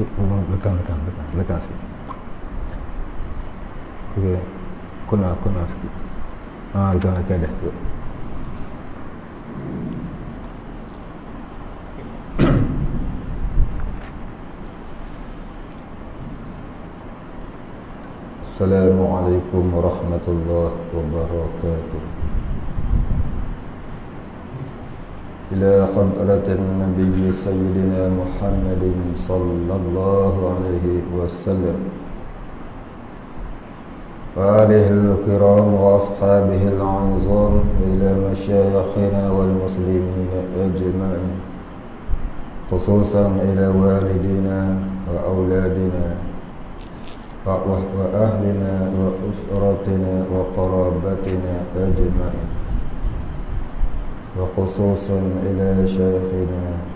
belakang sikit. Okey. Kuna sikit. Itu okey dah. Assalamualaikum warahmatullahi wabarakatuh. Ila hadratin Nabi Sayyidina Muhammadin sallallahu alaihi wasallam wa alihil kiram wa ashabihil anzam, ila masyayikhina wal muslimina ajma'in, khususan ila walidina wa auladina wa ahlina wa usratina wa qarabatina ajma'in, wa khususan ila syekhina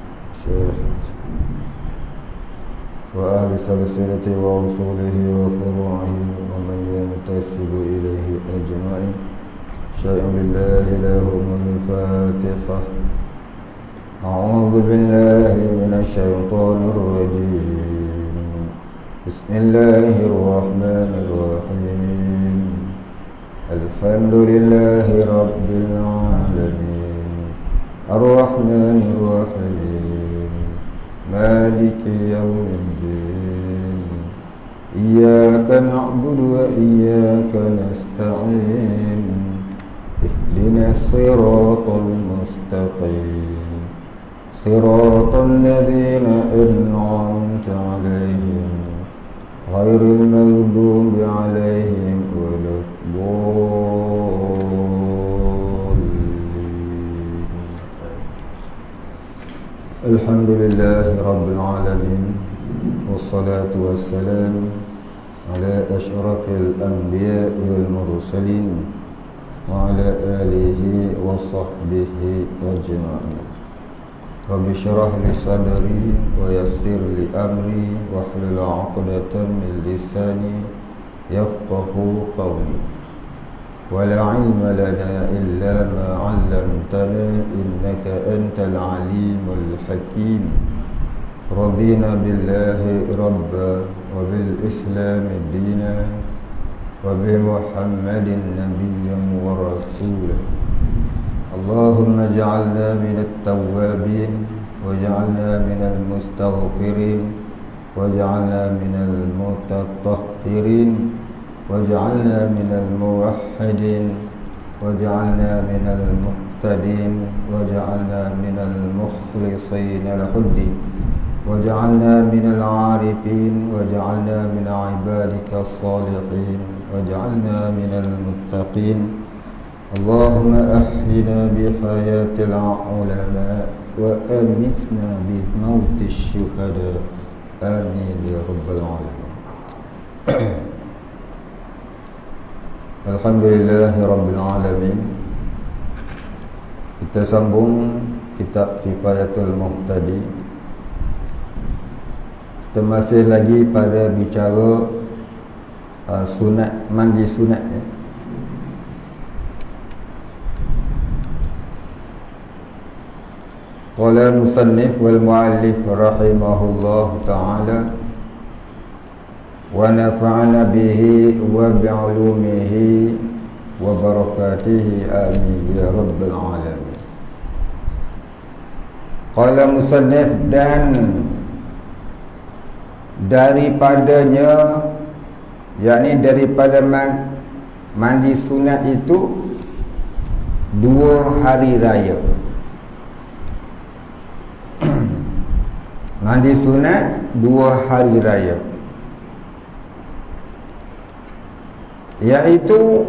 wa ahli silsilati wa usulihi wa furu'ihi wa man yantasibu ilayhi ajma'in. Syai'un lillahi lahumul fatihah. A'udzu billahi minasy syaithanir rajim. Bismillahirrahmanirrahim. Alhamdulillahi rabbil alamin. Ar-Rahmanir Rahim. Maliki yaumiddin. Iyyaka na'budu wa iyyaka nasta'in. Ihdinas siratal mustaqim. Siratal ladzina an'amta 'alaihim ghairil maghdubi 'alaihim waladdallin. Alhamdulillahi rabbil alamin, wassalatu wassalamu ala asyrafil anbiya'i wal mursalin wa ala alihi wa sahbihi ajma'in. Rabbi syrah li sadri wa yassir li amri wahlul 'uqdatam min lisani yafqahu qawli. Wa la 'ilma lana illa ma 'allamtana innaka antal 'alimul hakim. Radina billahi rabba wa bil islami dina wa bi Muhammadin nabiyyan wa rasulah. Allahumma ja'alna minat tawwabin waj'alna minal mustaghfirin waj'alna minal mutatahhirin waj'alna minal muwahhidin waj'alna minal muqtadin waj'alna minal mukhlisin al-huddin waj'alna minal 'arifin waj'alna min 'ibadika as-salihin waj'alna minal muttaqin. Allahumma ahyina bihayatil ulama wa amitna bimautis syuhada. Amin ya rabbal alamin. Alhamdulillahi rabbil alamin. Kita sambung kitab Kifayatul Muhtadi. Kita masih lagi pada bicara sunat, mandi sunat ya. Qala musannif wal muallif rahimahullah ta'ala wa nafa'ana bihi wa bi'ulumihi wa barakatihi amin ya rabbal alamin. Qala musannif, dan daripadanya, yakni daripada mandi sunat itu 2 hari raya. Mandi sunat 2 hari raya, iaitu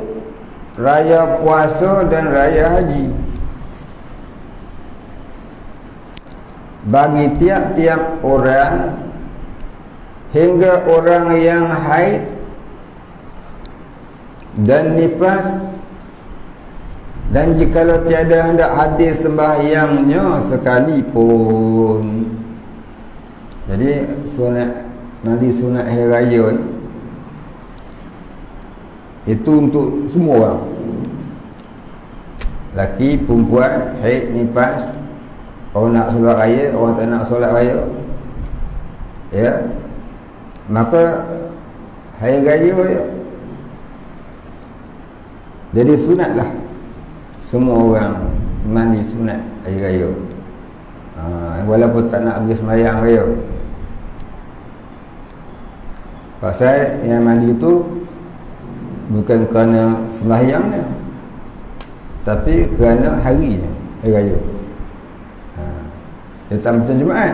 raya puasa dan raya haji. Bagi tiap-tiap orang, hingga orang yang haid dan nifas, dan jikalau tiada hendak hadir sembahyangnya sekalipun. Jadi sunat, mandi sunat hari raya itu untuk semua orang, laki, perempuan, haid, nifas, orang nak solat raya, orang tak nak solat raya, ya. maka hari raya jadi sunatlah semua orang mandi sunat hari raya. Walaupun tak nak pergi sembahyang raya. Pasal yang mandi tu bukan kerana sembahyangnya, tapi kerana harinya, hari raya. Dia tak macam Jumaat.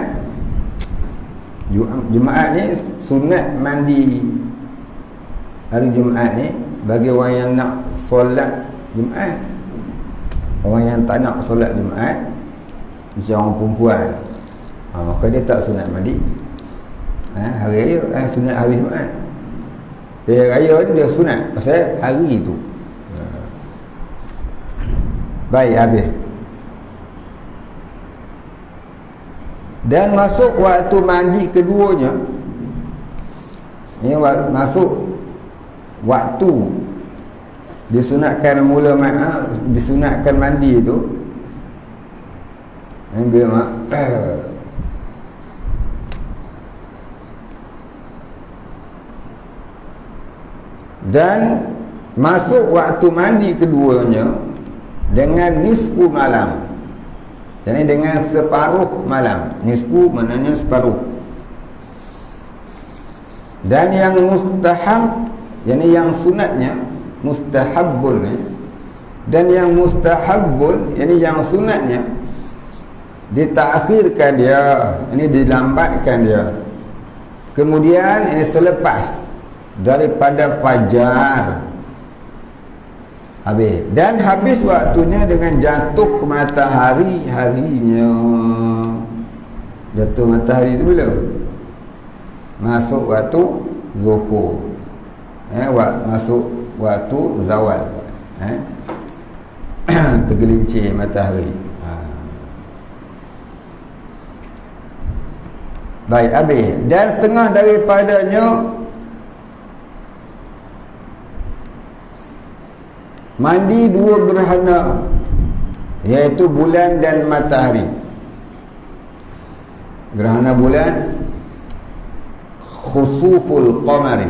Jumaat ni sunat mandi hari Jumaat ni bagi orang yang nak solat Jumaat. Orang yang tak nak solat Jumaat, macam orang perempuan, maka dia tak sunat mandi hari raya, sunat hari Jumaat. Hari raya ni dia sunat pasal hari tu. Baik, habis. Dan masuk waktu mandi keduanya, ini masuk waktu disunatkan disunatkan mandi itu. Ini bila dan masuk waktu mandi keduanya dengan nisfu malam. Jadi dengan separuh malam. Nisfu maknanya separuh. Dan yang mustahab, yakni yang sunatnya mustahabbun, dan yang mustahabbun, yakni yang sunatnya ditakhirkan dia, ini dilambatkan dia. Kemudian ini selepas daripada fajar habis, dan habis waktunya dengan jatuh matahari harinya. Jatuh matahari itu bila? Masuk waktu zuhur, masuk waktu zawal, tergelincir matahari. Baik, habis. Dan setengah daripadanya mandi dua gerhana, iaitu bulan dan matahari. Gerhana bulan, khusuful qamari,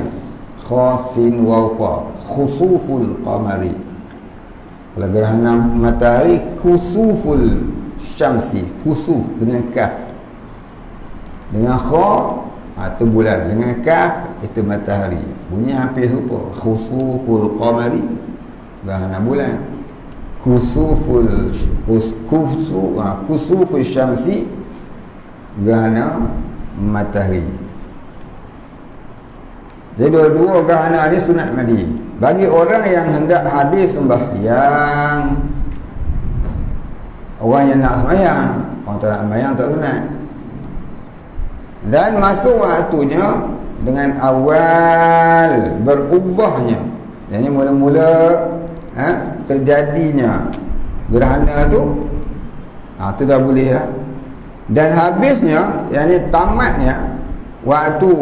khasin wafa, khusuful qamari. Kalau gerhana matahari, kusuful syamsi, kusuf dengan kaf, dengan kha itu bulan, dengan kaf itu matahari. Bunyi hampir serupa. Khusuful qamari, gerhana bulan. Kusuful syamsi, gerhana matahari. Jadi dua-dua gerhana ni sunat mandi. Bagi orang yang hendak habis sembahyang, orang yang nak sembahyang, orang tak nak sembahyang tak sunat. Dan masuk waktunya dengan awal berubahnya, jadi mula-mula terjadinya gerhana tu, tu dah boleh lah. Dan habisnya, yakni tamatnya waktu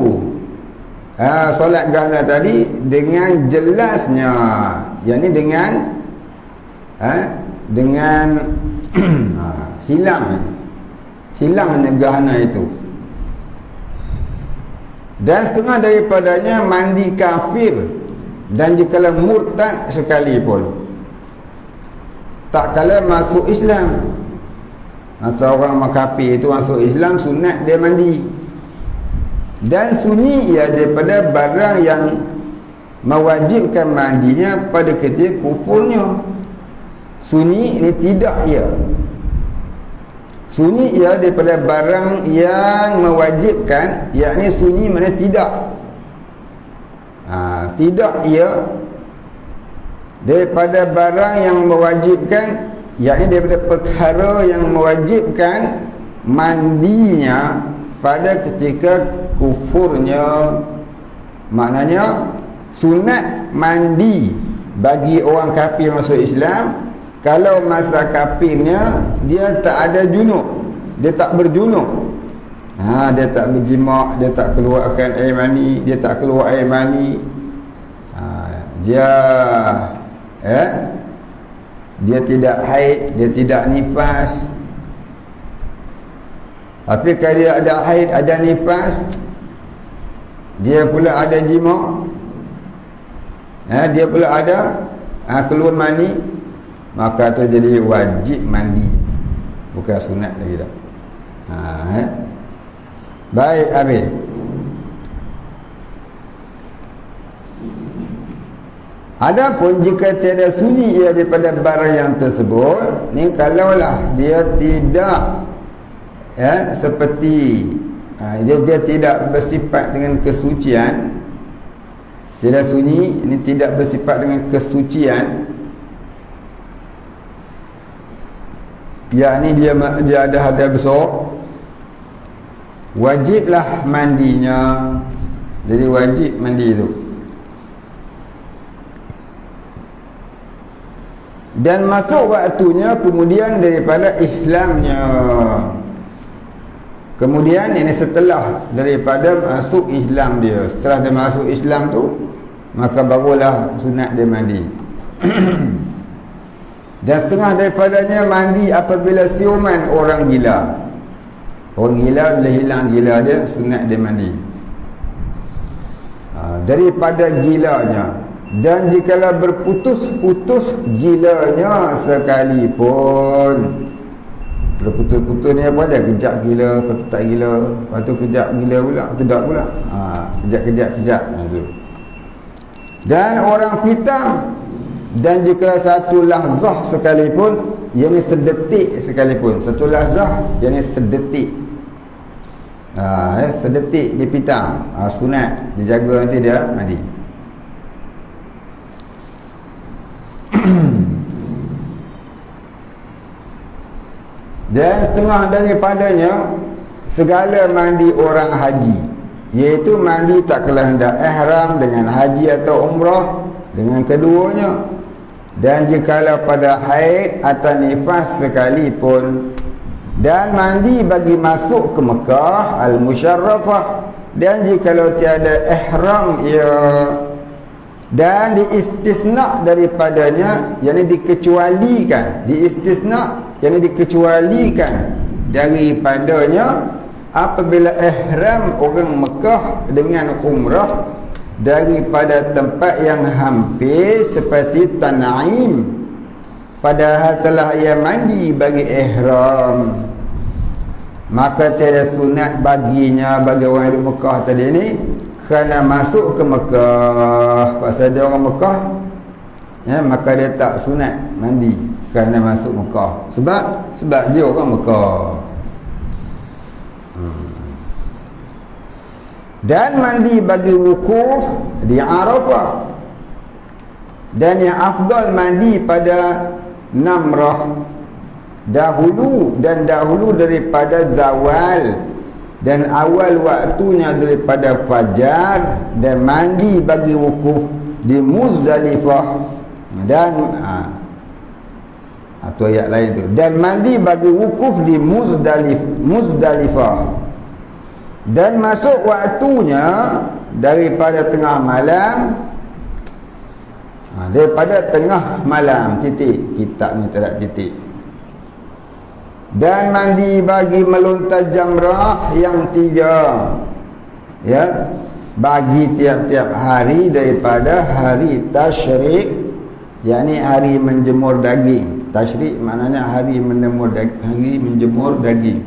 solat gerhana tadi dengan jelasnya, yakni dengan hilangnya gerhana itu. Dan setengah daripadanya mandi kafir, dan jikalau murtad sekalipun, tak kala masuk Islam. Masa orang kafir itu masuk Islam, sunat dia mandi. Dan sunyi ia daripada barang yang mewajibkan mandinya pada ketika kufurnya. Sunyi ini tidak ia. Sunyi ia daripada barang yang mewajibkan, yakni sunyi mana tidak. Tidak ia daripada barang yang mewajibkan, yakni daripada perkara yang mewajibkan mandinya pada ketika kufurnya. Maknanya sunat mandi bagi orang kafir masuk Islam kalau masa kafirnya dia tak ada junub, dia tak berjunub, dia tak berjima', dia tak keluarkan air mani, dia tak keluar air mani, dia tidak haid, dia tidak nifas. Tapi kalau dia ada haid, ada nifas, dia pula ada jima, dia pula ada keluar mani, maka tu jadi wajib mandi, bukan sunat lagi dah. Baik, habis. Adapun jika tiada sunyi ia daripada barang yang tersebut, ni kalaulah dia tidak seperti dia tidak bersifat dengan kesucian, tidak sunyi, ini tidak bersifat dengan kesucian, yakni dia ada hadas besar, wajiblah mandinya. Jadi wajib mandi itu. Dan masuk waktunya kemudian daripada ihlamnya. Kemudian ini setelah daripada masuk ihlam dia. Setelah dia masuk ihlam tu, maka barulah sunat dia mandi. Dan setengah daripadanya mandi apabila siuman orang gila. Orang gila bila hilang gila dia, sunat dia mandi. Daripada gilanya. Dan jikalau berputus-putus gilanya sekalipun, berputus-putus ni apa dia? Kejap gila, lepas tu tak gila, lepas tu kejap gila pula, tidak pula, kejap. Dan orang pitam. Dan jika satu lahzah sekalipun, yang ni sedetik sekalipun, satu lahzah yang ni sedetik, sedetik dia pitam, sunat dijaga, nanti dia mandi. Dan setengah daripadanya segala mandi orang haji, iaitu mandi tak kala hendak ihram dengan haji atau umrah, dengan keduanya. Dan jikalau pada haid atau nifas sekalipun, dan mandi bagi masuk ke Mekah al-Musyarrafah, dan jikalau tiada ihram ia, dan diistisna daripadanya, yakni dikecualikan, diistisna yakni dikecualikan daripadanya apabila ihram orang Mekah dengan umrah daripada tempat yang hampir seperti Tan'im, padahal telah ia mandi bagi ihram, maka tiada sunat baginya, bagi orang di Mekah tadi ni, kerana masuk ke Mekah. Pasal dia orang Mekah, maka dia tak sunat mandi kerana masuk Mekah. Sebab dia orang Mekah. Dan mandi bagi wukuf di Arafah. Dan yang afdal mandi pada Namrah dahulu daripada zawal, dan awal waktunya daripada fajar, dan mandi bagi wukuf di Muzdalifah. Dan atau ayat lain tu, dan mandi bagi wukuf di Muzdalifah, dan masuk waktunya daripada tengah malam, daripada tengah malam, titik, kitab ni tak ada titik. Dan mandi bagi melontar jamrah yang 3, bagi tiap-tiap hari daripada hari tasyrik, yakni hari menjemur daging. Tasyrik maknanya hari menjemur daging.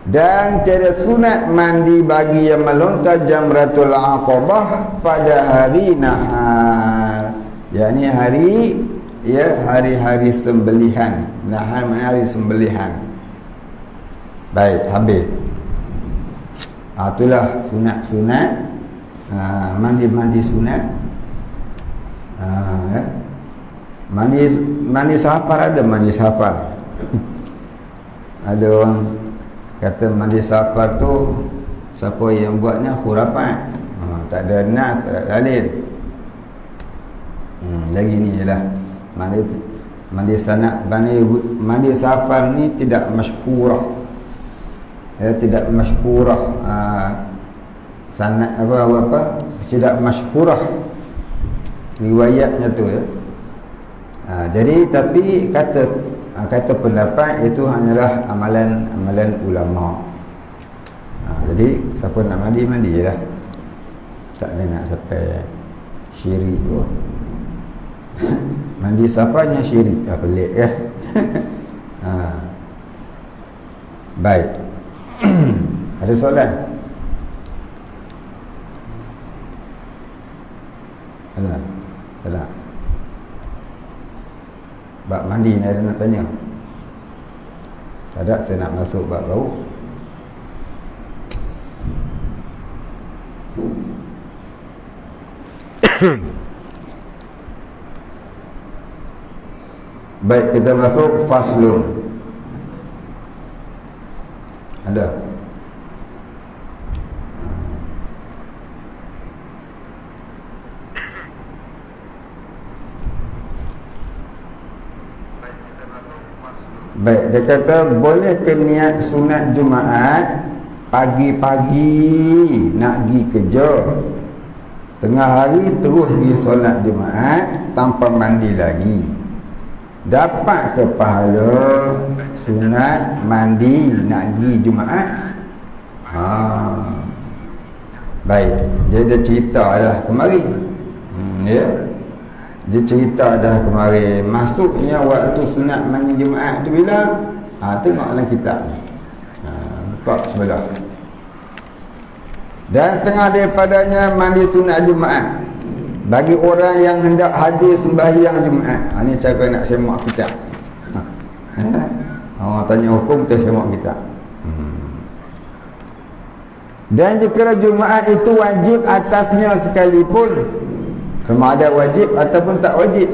Dan tiada sunat mandi bagi yang melontar jamratul aqabah pada hari nahar, yakni hari-hari sembelihan. Nahar maknanya hari sembelihan. Baik, habis. Itulah sunat-sunat. Mandi sunat. Mandi safar, ada mandi safar. Ada orang kata mandi safar tu siapa yang buatnya khurafat, tak ada nas, tak ada dalil. Lagi ni jelah mandi safar ni tidak masyhurah, tidak masyhurah, sanad apa tidak masyhurah riwayatnya tu, jadi tapi kata pendapat itu hanyalah amalan ulama. Jadi siapa nak mandi je lah. Tak ada nak sampai syirik pun. Mandi safanya syirik. Pelik kan? Baik. Ada soalan? Ada? Tak. Bab mandi ni ada nak tanya? Tak ada, saya nak masuk bab baru. Baik, kita masuk faslun. Ada? Baik, dia kata boleh ke niat sunat Jumaat pagi-pagi nak pergi kerja, tengah hari terus pergi solat Jumaat tanpa mandi lagi, dapat ke pahala sunat mandi nak pergi Jumaat? Baik, dia cerita dah kemari. Ya, dia cerita dah kemari. Masuknya waktu sunat mandi Jumaat tu bila? Tengoklah kitab ni. Buka sebelah. Dan setengah daripadanya mandi sunat Jumaat bagi orang yang hendak hadir sembahyang Jumaat. Ini cara nak semak kitab. Orang tanya hukum, kita semak kitab. Dan jika Jumaat itu wajib atasnya sekalipun, sama ada wajib ataupun tak wajib,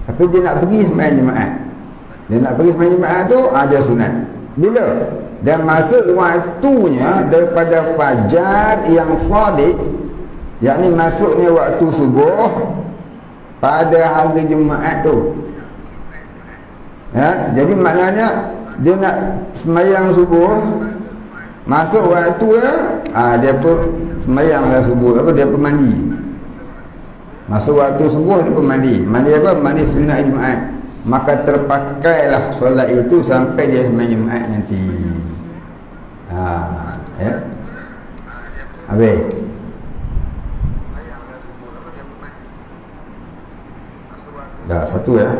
tapi dia nak pergi sembahyang Jumaat. Dia nak pergi sembahyang Jumaat tu ada sunat. Bila? Dan masuk waktunya daripada fajar yang sadiq, yakni masuknya waktu subuh pada hari Jumaat tu. Jadi maknanya dia nak sembahyang subuh, masuk waktu dia pun sembahyanglah subuh, dia pun mandi. Masuk waktu subuh dia pun mandi. Mandi apa? Mandi sunat Jumaat. Maka terpakailah solat itu sampai dia sembahyang Jumaat nanti. Ya. Habis. Dah satu ya.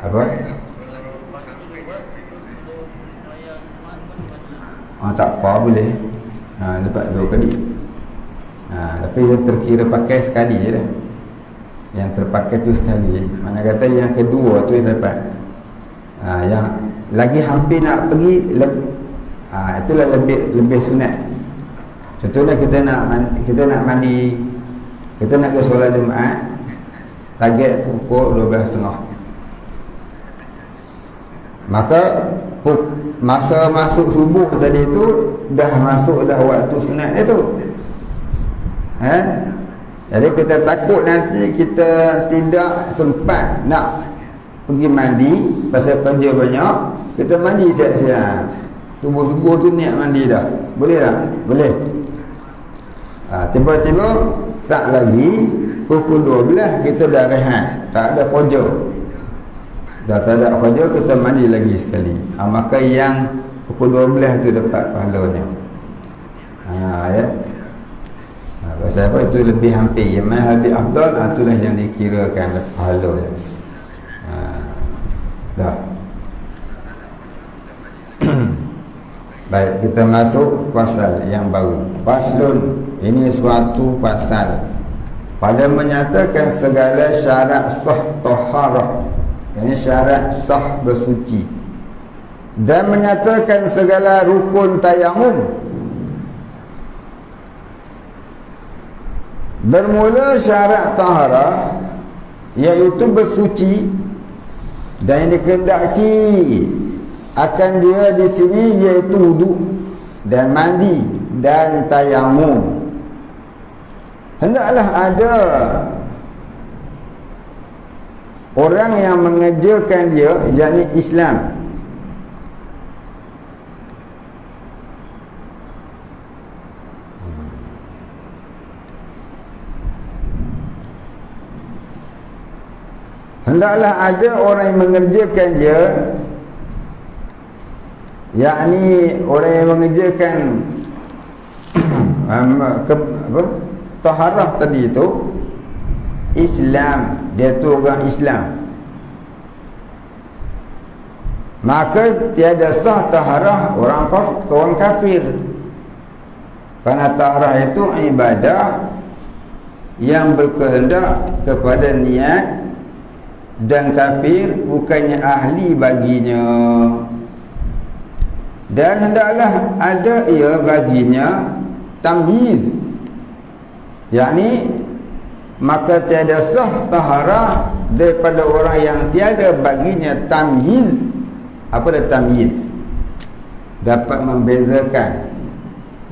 Apa? Tak apa, boleh. Dapat 2 kali. Tapi yang terkira pakai sekali je dah. Yang terpakai tu sekali. Mana kata yang kedua tu yang dapat. Yang lagi hampir nak pergi itulah lebih sunat. Contohnya kita nak mandi, kita nak ke solat Jumaat, target tu pukul 12.30. Maka masa masuk subuh tadi tu dah masuk dah waktu sunat dia tu. Jadi kita takut nanti kita tidak sempat nak pergi mandi pasal kerja banyak, kita mandi siap-siap. Subuh-subuh tu niat mandi dah. Boleh tak? Boleh. Tiba-tiba tak lagi pukul 12 kita dah rehat, tak ada kerja. Dah tak ada kerja, kita mandi lagi sekali. Maka yang pukul 12 tu dapat pahalanya. Ya. Pasal apa? Itu lebih hampir. Yang mana lebih afdal, itulah yang dikirakan pahalanya. Dah. Baik, kita masuk pasal yang baru. Faslun, ini suatu pasal pada menyatakan segala syarat sah taharah, ini syarat sah bersuci, dan menyatakan segala rukun tayamum. Bermula syarat taharah, iaitu bersuci, dan yang dikehendaki akan dia di sini iaitu wuduk dan mandi dan tayamum. Hendaklah ada orang yang mengerjakan dia, yakni Islam. Hendaklah ada orang yang mengerjakan dia, yakni orang yang mengerjakan taharah tadi itu Islam, dia tu orang Islam, maka tiada sah taharah orang kafir. Kerana taharah itu ibadah yang berkehendak kepada niat, dan kafir bukannya ahli baginya, dan hendaklah ada ia baginya tamyiz, yakni maka tiada sah taharah daripada orang yang tiada baginya tamyiz. Apa dia tamyiz? Dapat membezakan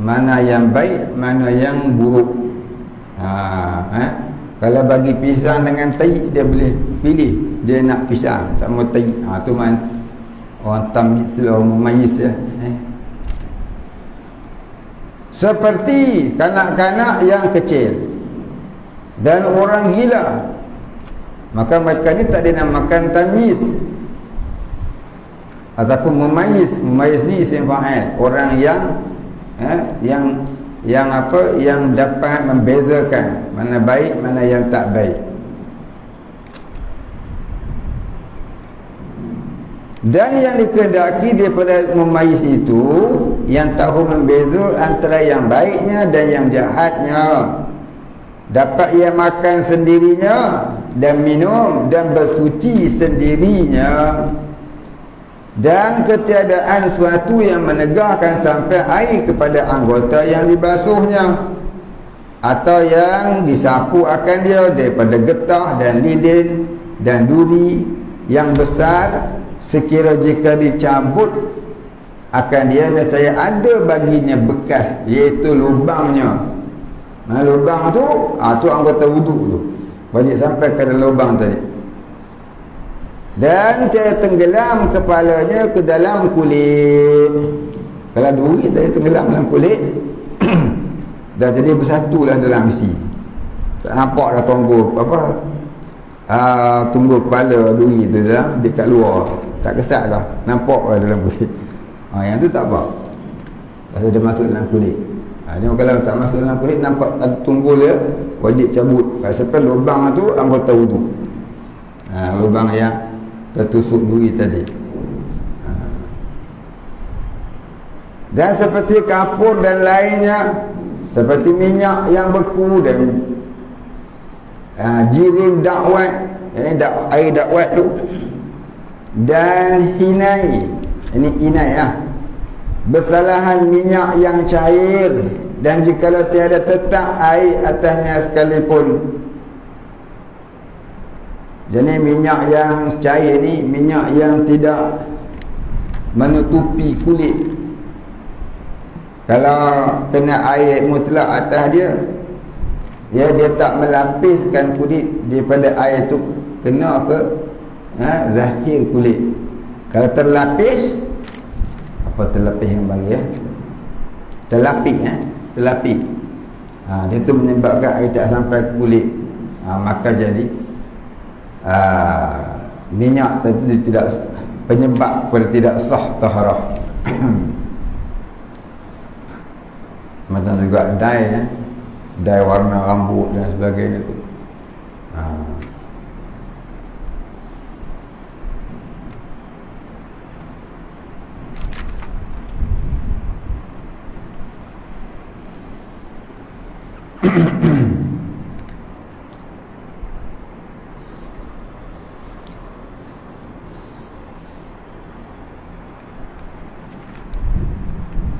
mana yang baik, mana yang buruk. Kalau bagi pisang dengan tai, dia boleh pilih dia nak pisang sama tai. Tu man orang tamyiz, orang memayyiz ya. Seperti kanak-kanak yang kecil dan orang gila, maka mereka ni tak dinamakan tamyiz ataupun memayyiz. Memayyiz ni isim fa'il, orang yang dapat membezakan mana baik, mana yang tak baik. Dan yang dikehendaki daripada memayyiz itu, yang tahu membeza antara yang baiknya dan yang jahatnya. Dapat ia makan sendirinya dan minum dan bersuci sendirinya, dan ketiadaan suatu yang menegahkan sampai air kepada anggota yang dibasuhnya atau yang disapu akan dia daripada getah dan lilin dan duri yang besar, sekira jika dicabut akan dia nescaya ada baginya bekas, iaitu lubangnya. Mana lubang tu? Tu anggota wuduk tu, wajib sampai ke lubang tadi. Dan dia tenggelam kepalanya ke dalam kulit. Kalau duri tadi tenggelam dalam kulit dah jadi bersatulah dalam isi. Tak nampak dah tunggu tunggu kepala duri tu dah dekat luar, tak kesat dah, nampak dah dalam kulit. Yang tu tak apa, pasal dia masuk dalam kulit. Ni kalau tak masuk dalam kulit, nampak tunggul dia, wajib cabut. Sebab lubang tu anggota wuduk. Lubang yang tertusuk duri tadi. Dan seperti kapur dan lainnya, seperti minyak yang beku dan jirim dakwat, ini air dakwat tu, dan hinai, ini inai bersalahan minyak yang cair, dan jikalau tiada tetap air atasnya sekalipun. Jadi minyak yang cair ni minyak yang tidak menutupi kulit. Kalau kena air mutlak atas dia, dia tak melapiskan kulit daripada air tu kena ke zahir kulit. Kalau terlapis, apa terlapis yang bagi terlapis dia tu menyebabkan air tak sampai ke kulit, maka jadi minyak tadi tidak penyebab kepada tidak sah taharah. Macam juga dye warna rambut dan sebagainya tu.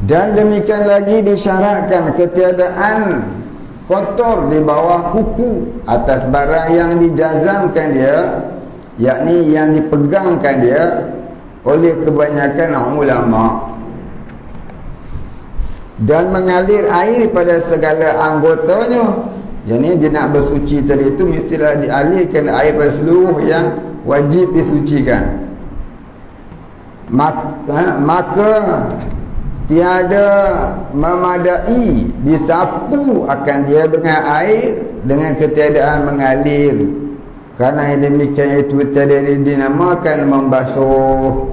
Dan demikian lagi disyaratkan ketiadaan kotor di bawah kuku atas barang yang dijazamkan dia, yakni yang dipegangkan dia oleh kebanyakan ulama, dan mengalir air pada segala anggotanya. Jadi dia nak bersuci tadi itu mestilah dialirkan air pada seluruh yang wajib disucikan. Maka tiada memadai disapu akan dia dengan air dengan ketiadaan mengalir. Kerana yang demikian itu tadi dinamakan membasuh.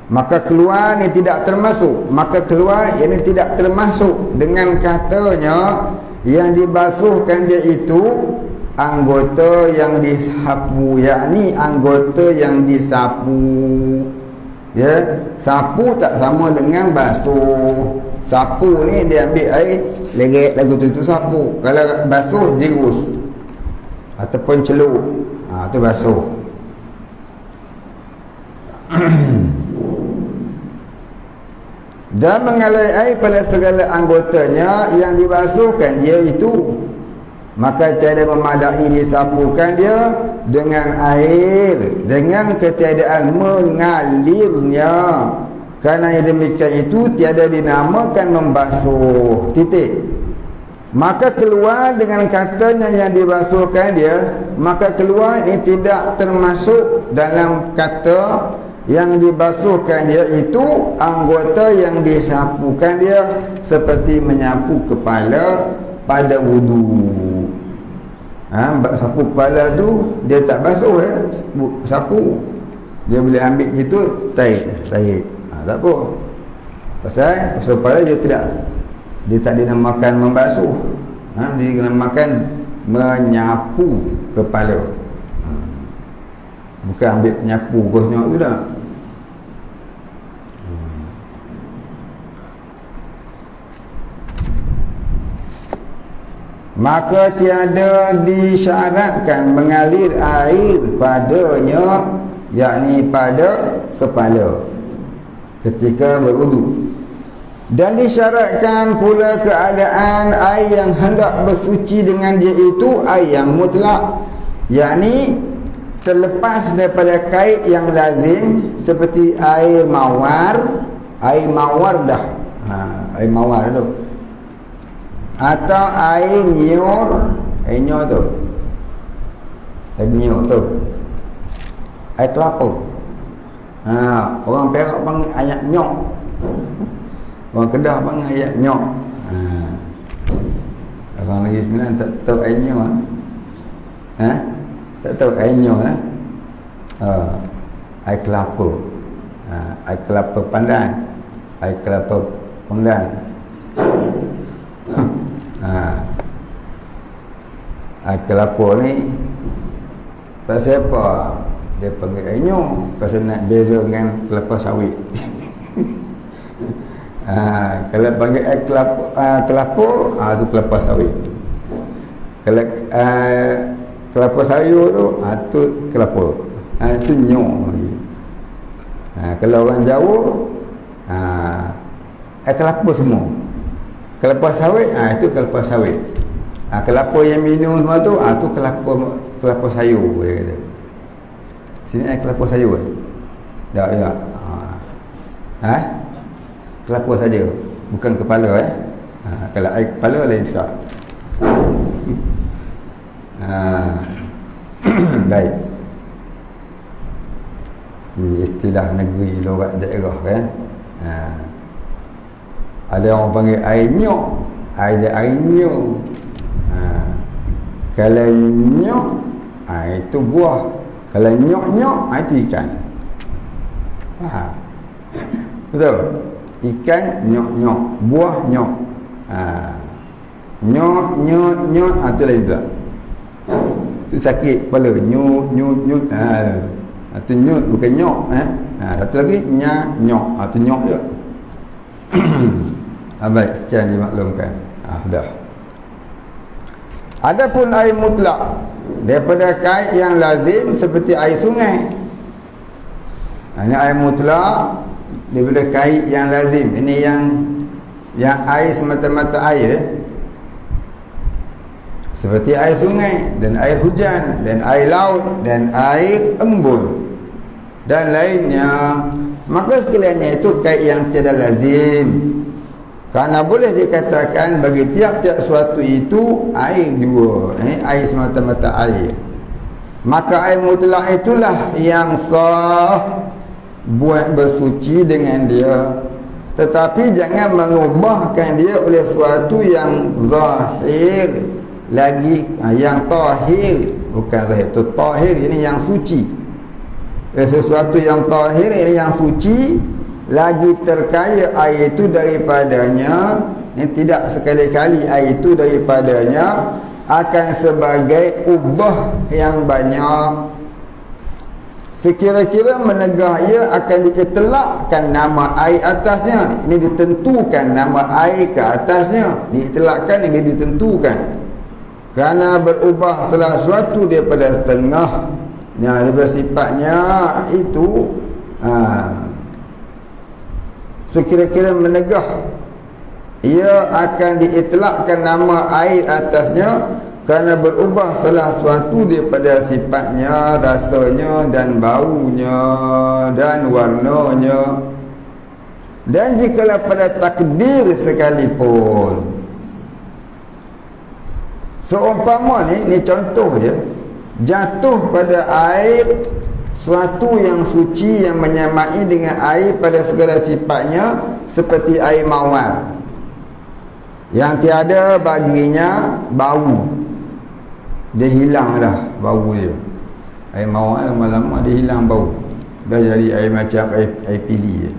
maka keluar ni tidak termasuk. Maka keluar ini tidak termasuk dengan katanya yang dibasuhkan dia itu anggota yang disapu, yakni anggota yang disapu. Ya, sapu tak sama dengan basuh. Sapu ni dia ambil air leret lagu tu sapu. Kalau basuh jerus ataupun celup, tu basuh. Dan mengalir air pada segala anggotanya yang dibasuhkan dia itu, maka tiada memadai disapukan dia dengan air dengan ketiadaan mengalirnya. Kerana yang demikian itu tiada dinamakan membasuh. Titik. Maka keluar dengan katanya yang dibasuhkan dia, maka keluar ini tidak termasuk dalam kata yang dibasuhkan dia itu anggota yang disapukan dia, seperti menyapu kepala pada wudu. Sapu kepala tu dia tak basuh, sapu. Dia boleh ambil gitu, tarik. Tak apa. Pasal kepala dia tak dinamakan membasuh. Dia dinamakan menyapu kepala. Bukan ambil penyapu gosnya tu dah. Maka tiada disyaratkan mengalir air padanya, yakni pada kepala ketika berwudu. Dan disyaratkan pula keadaan air yang hendak bersuci dengan dia itu air yang mutlak, yakni terlepas daripada kait yang lazim, seperti air mawar dah, air mawar tu, atau air nyor tu, air kelapa. Orang Perak panggil air nyok, orang Kedah panggil air nyok. Orang lagi sebenarnya tak tahu air nyok. Tak tahu air nyok. Air kelapa, air kelapa pandan, air kelapa pandan. Air kelapa ni pasal apa dia panggil air nyok? Pasal nak beza dengan kelapa sawit. Kalau panggil air kelapa, tu kelapa sawit. Kalau kelapa sayur tu kelapa, tu nyok lagi. Kalau orang Jawa, air kelapa semua. Kelapa sawit, itu kelapa sawit. Kelapa yang minum semua tu, tu kelapa sayur dia kata. Sini air kelapa sayur. Tak, ya. Kelapa saja, bukan kepala. Kalau air kepala lain tak. Baik. Ini istilah negeri logat daerah kan. Ada orang panggil air nyok, ada air nyok. Kalau nyok, itu buah. Kalau nyok-nyok, itu ikan. Faham? Betul? Ikan nyok-nyok, buah nyok. Nyok, itu lain pula. Itu sakit kepala. Nyut. Itu nyut, bukan nyok. Satu lagi, nyok. Itu nyok je. Baik, sekian dimaklumkan. Dah. Adapun air mutlak daripada kait yang lazim seperti air sungai. Ini air mutlak daripada kait yang lazim. Ini yang air semata-mata air, seperti air sungai dan air hujan dan air laut dan air embun dan lainnya. Maka sekaliannya itu kait yang tiada lazim, kerana boleh dikatakan bagi tiap-tiap suatu itu air dua, air semata-mata air. Maka air mutlak itulah yang sah buat bersuci dengan dia, tetapi jangan mengubahkan dia oleh suatu yang zahir lagi, yang tahir. Bukan zahir, itu tahir, ini yang suci. sesuatu yang tahir, yang suci, lagi terkaya air itu daripadanya, tidak sekali-kali air itu daripadanya akan sebagai ubah yang banyak. Sekira-kira menegah ia akan diitlakkan nama air atasnya, ini ditentukan nama air ke atasnya, diitlakkan, ini ditentukan kerana berubah salah suatu daripada setengah daripada sifatnya itu. Sekira-kira menegah ia akan diitlakkan nama air atasnya kerana berubah salah suatu daripada sifatnya, rasanya dan baunya dan warnanya. Dan jikalau pada takdir sekalipun, seumpama ni contoh je, jatuh pada air suatu yang suci yang menyamai dengan air pada segala sifatnya, seperti air mawar yang tiada baginya bau, dia hilang dah bau dia. Air mawar lama-lama dia hilang bau, dah jadi air macam air pili je.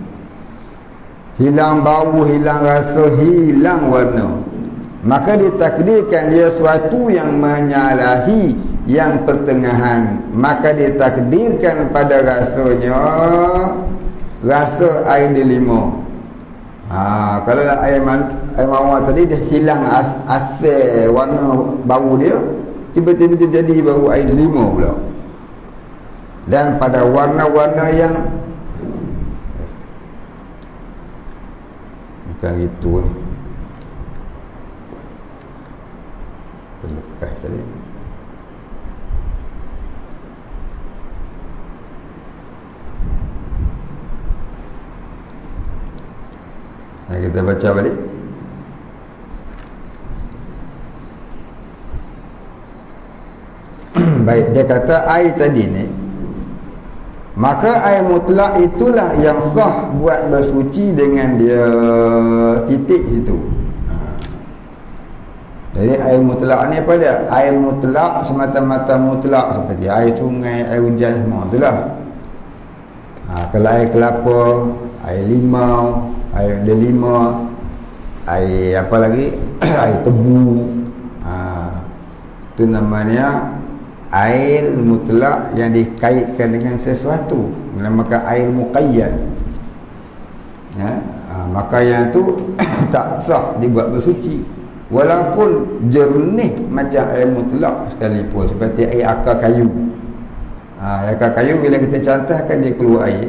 Hilang bau, hilang rasa, hilang warna. Maka ditakdirkan dia suatu yang menyalahi yang pertengahan, maka ditakdirkan pada rasanya rasa air delima. Kalau air mawar tadi dia hilang asal warna bau dia, tiba-tiba dia jadi bau air delima pula. Dan pada warna-warna yang bukan gitu lepas tadi. Kita baca balik. Baik, dia kata air tadi ni, maka air mutlak itulah yang sah buat bersuci dengan dia, titik situ. Jadi air mutlak ni apa dia? Air mutlak semata-mata mutlak, seperti air sungai, air hujan, semua itulah. Kalau air kelapa, air limau, air delima, air apa lagi, air tebu, itu namanya air mutlak yang dikaitkan dengan sesuatu, dinamakan air muqayyad. Maka yang tu tak sah dibuat bersuci, walaupun jernih macam air mutlak sekalipun, seperti air akar kayu. Akar kayu bila kita cantahkan dia keluar air,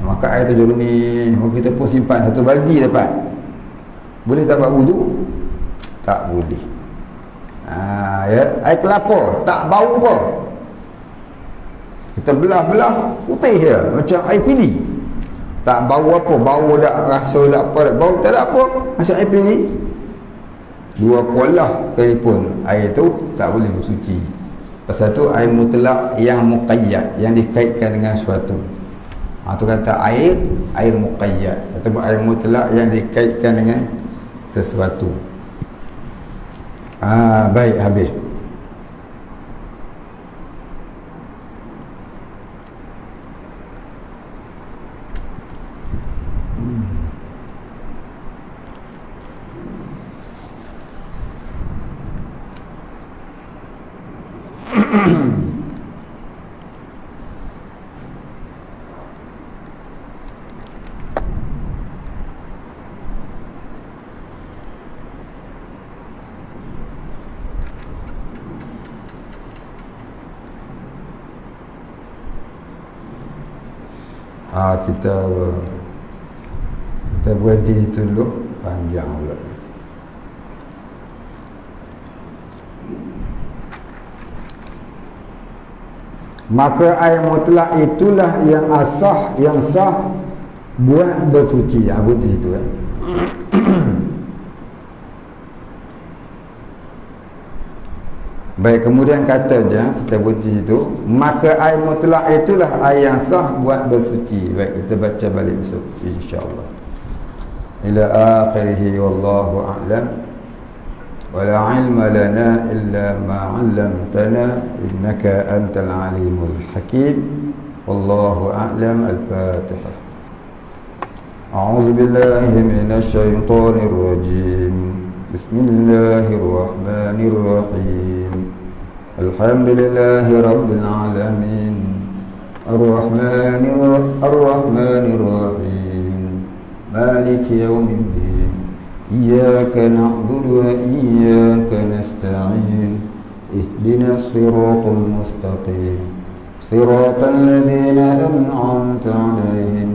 maka air tu jernih. Kita pun simpan satu baldi dapat, boleh tak buat wudu? Tak boleh. Air kelapa tak bau apa, kita belah-belah putih je macam air pili, tak bau apa, bau tak rasa tak apa, bau tak ada apa, macam air pili. Dua polah telefon, air tu tak boleh bersuci. Pasal tu air mutlak yang muqayyad, yang dikaitkan dengan suatu. Tu kata air muqayyad, ataupun air mutlak yang dikaitkan dengan sesuatu. Baik, habis. Kita berhenti dulu, panjang pula. Maka air mutlak itulah yang asah, yang sah buat bersuci. Berhenti itu Baik, kemudian kata je, kita berhenti itu, maka air mutlak itulah air yang sah buat bersuci. Baik, kita baca balik bersuci insya-Allah. Ila akhirih wallahu a'lam. ولا علم لنا إلا ما علمتنا إنك أنت العليم الحكيم والله أعلم. الفاتحة. أعوذ بالله من الشيطان الرجيم. بسم الله الرحمن الرحيم. الحمد لله رب العالمين الرحمن الرحيم مالك يوم الدين إياك نعبد وإياك نستعين اهدنا الصراط المستقيم صراط الذين أنعمت عليهم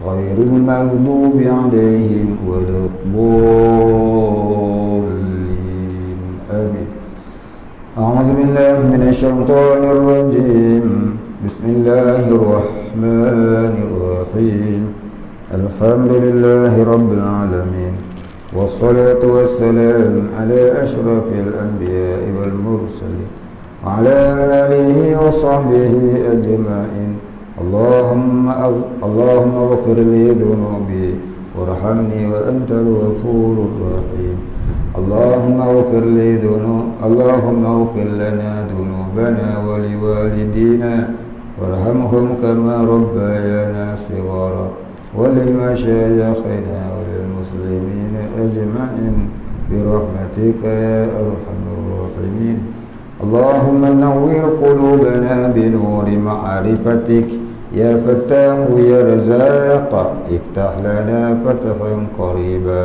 غير المغضوب عليهم ولا الضالين آمين. أعوذ بالله من الشيطان الرجيم. بسم الله الرحمن الرحيم. الحمد لله رب العالمين والصلاة والسلام على أشرف الأنبياء والمرسلين وعلى آله وصحبه أجمعين. اللهم اغفر لي ذنوبي وارحمني وأنت الغفور الرحيم. اللهم اغفر لنا ذنوبنا ولوالدينا وارحمهم كما ربيانا صغارا ولمشايخنا وللمسلمين أجمعين برحمتك يا أرحم الراحمين. اللهم نور قلوبنا بنور معرفتك يا فتاح يا رزاق. افتح لنا فتحا قريبا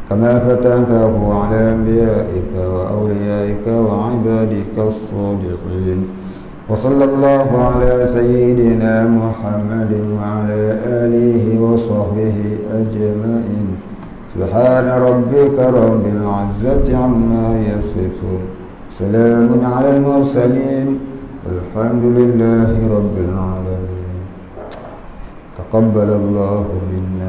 كما فتحته على أنبيائك وأوليائك وعبادك الصالحين. وصلى الله على سيدنا محمد وعلى آله وصحبه أجمعين. سبحان ربك رب العزة عما يصفون سلام على المرسلين والحمد لله رب العالمين. تقبل الله منا